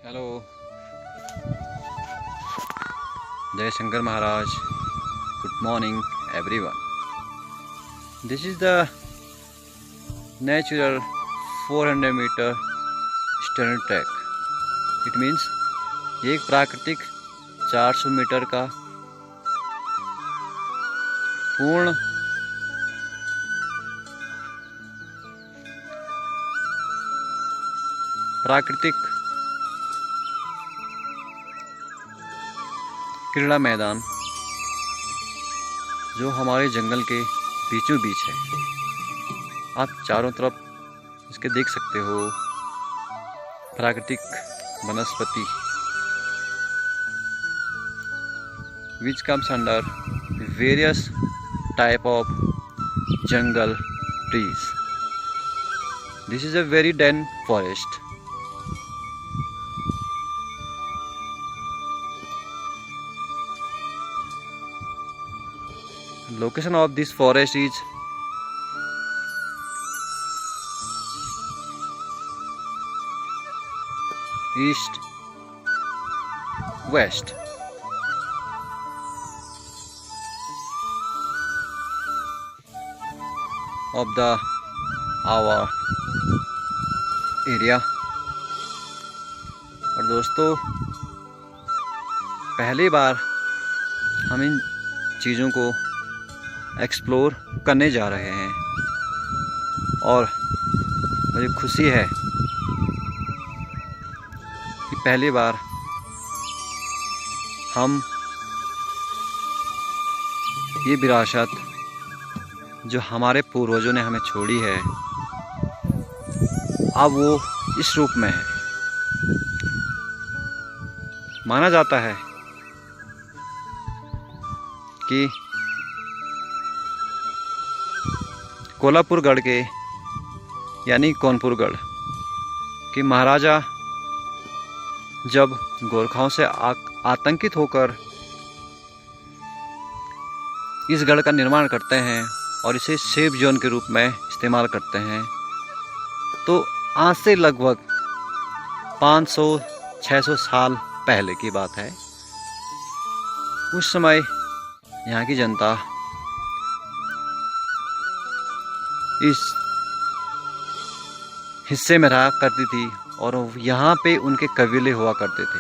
Hello, जय Shankar Maharaj. Good morning everyone. This is the natural 400 metre stern track. It means ये एक प्राकृतिक 400 metre का पूर्ण प्राकृतिक क्रीड़ा मैदान जो हमारे जंगल के बीचों बीच है। आप चारों तरफ इसके देख सकते हो प्राकृतिक वनस्पति which comes under various type of jungle trees. This is a very dense forest. Location of this forest is east west of the our area। और दोस्तों, पहली बार हम इन चीज़ों को एक्सप्लोर करने जा रहे हैं और मुझे खुशी है कि पहली बार हम ये विरासत जो हमारे पूर्वजों ने हमें छोड़ी है अब वो इस रूप में है। माना जाता है कि कोल्हापुरगढ़ के यानी कानपुरगढ़ कि महाराजा जब गोरखाओं से आतंकित होकर इस गढ़ का निर्माण करते हैं और इसे सेफ जोन के रूप में इस्तेमाल करते हैं, तो आज से लगभग 500-600 साल पहले की बात है। उस समय यहाँ की जनता इस हिस्से में रहा करती थी और यहाँ पे उनके कबीले हुआ करते थे।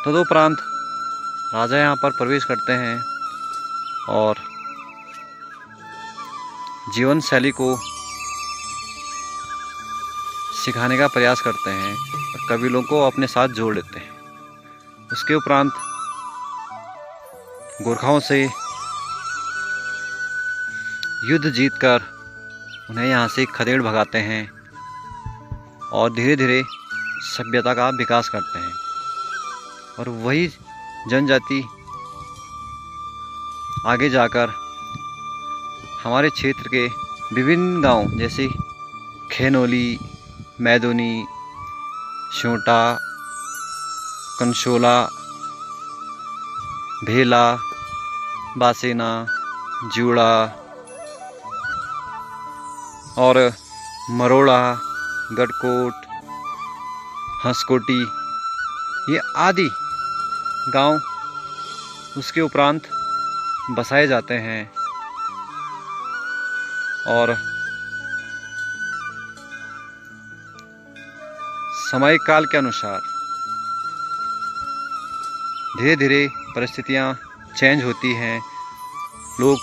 तदुपरांत राजा यहाँ पर प्रवेश करते हैं और जीवन शैली को सिखाने का प्रयास करते हैं और कबीलों को अपने साथ जोड़ लेते हैं। उसके उपरांत गोरखाओं से युद्ध जीतकर उन्हें यहाँ से खदेड़ भगाते हैं और धीरे धीरे सभ्यता का विकास करते हैं। और वही जनजाति आगे जाकर हमारे क्षेत्र के विभिन्न गांव जैसे खेनोली, मैदोनी, छोटा, कंशोला, भेला, बासेना, जूड़ा और मरोड़ा, गढ़कोट, हंसकोटी ये आदि गांव उसके उपरांत बसाए जाते हैं। और समय काल के अनुसार धीरे धीरे परिस्थितियां चेंज होती हैं। लोग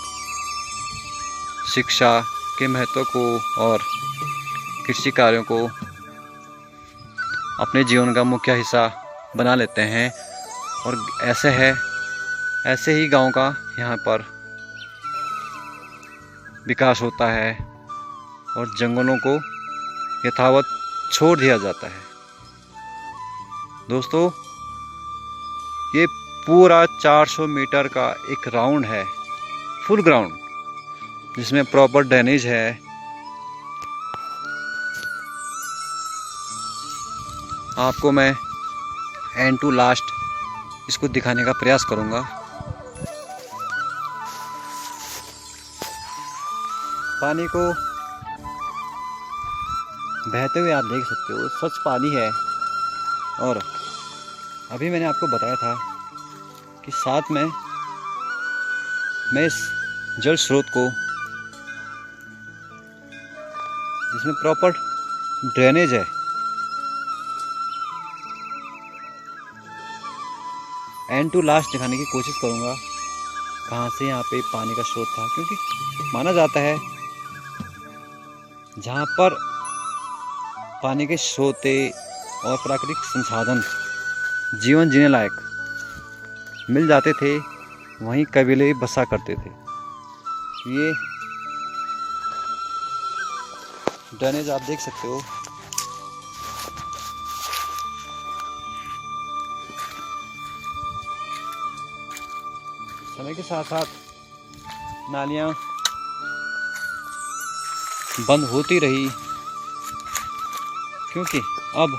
शिक्षा के महत्व को और कृषि कार्यों को अपने जीवन का मुख्य हिस्सा बना लेते हैं और ऐसे ही गांव का यहाँ पर विकास होता है और जंगलों को यथावत छोड़ दिया जाता है। दोस्तों, ये पूरा 400 मीटर का एक राउंड है, फुल ग्राउंड, जिसमें प्रॉपर ड्रेनेज है। आपको मैं एंड टू लास्ट इसको दिखाने का प्रयास करूंगा। पानी को बहते हुए आप देख सकते हो, स्वच्छ पानी है। और अभी मैंने आपको बताया था कि साथ में मैं इस जल स्रोत को, जिसमें प्रॉपर ड्रेनेज है, एंड टू लास्ट दिखाने की कोशिश करूंगा कहाँ से यहाँ पे पानी का स्रोत था। क्योंकि माना जाता है जहाँ पर पानी के स्रोत और प्राकृतिक संसाधन जीवन जीने लायक मिल जाते थे, वहीं कबीले बसा करते थे। ये ड्रेनेज आप देख सकते हो। समय के साथ साथ नालियाँ बंद होती रही, क्योंकि अब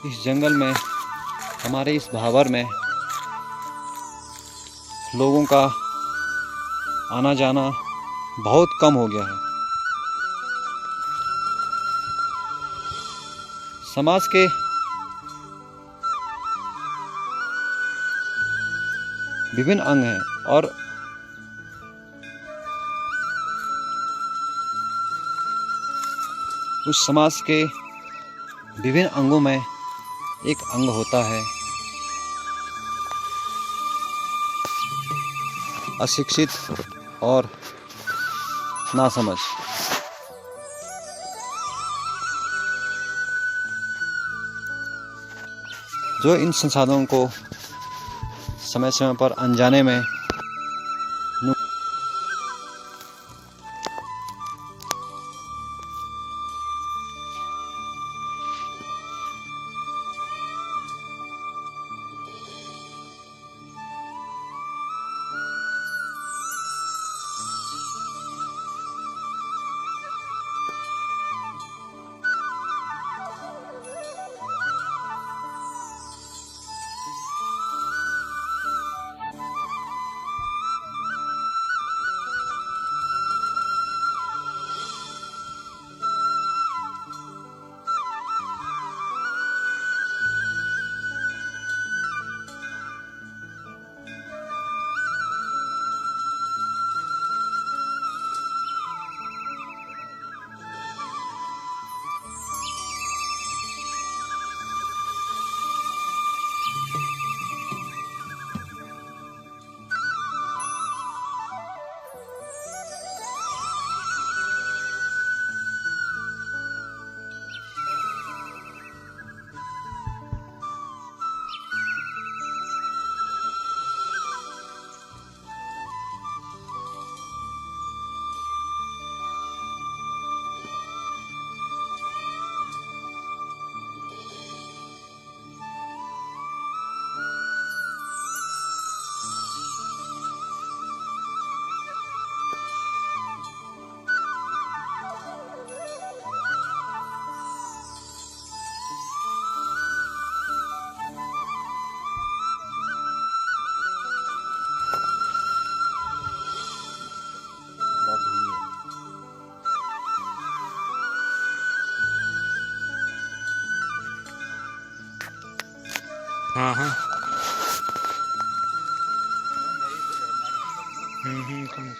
इस जंगल में, हमारे इस भावर में लोगों का आना जाना बहुत कम हो गया है। समाज के विभिन्न अंग हैं और उस समाज के विभिन्न अंगों में एक अंग होता है अशिक्षित और नासमझ। जो इन संसाधनों को समय समय पर अनजाने में हाँ हाँ समझ।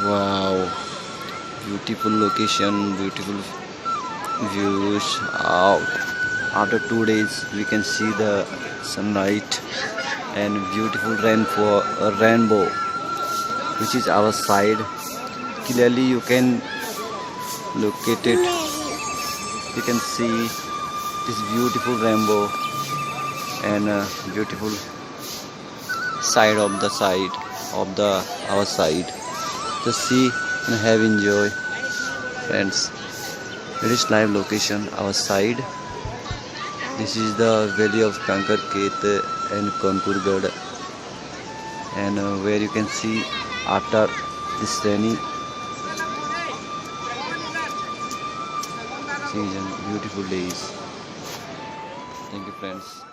Wow, beautiful location, beautiful views out. After 2 days we can see the sunlight and beautiful rainbow which is our side. Clearly you can locate it. You can see this beautiful rainbow and beautiful side of our side. Just see and have enjoy, friends. It is live location our side. This is the valley of Kankar Ket and Kanpurgarh, and where you can see after this rainy season beautiful days. Thank you, friends.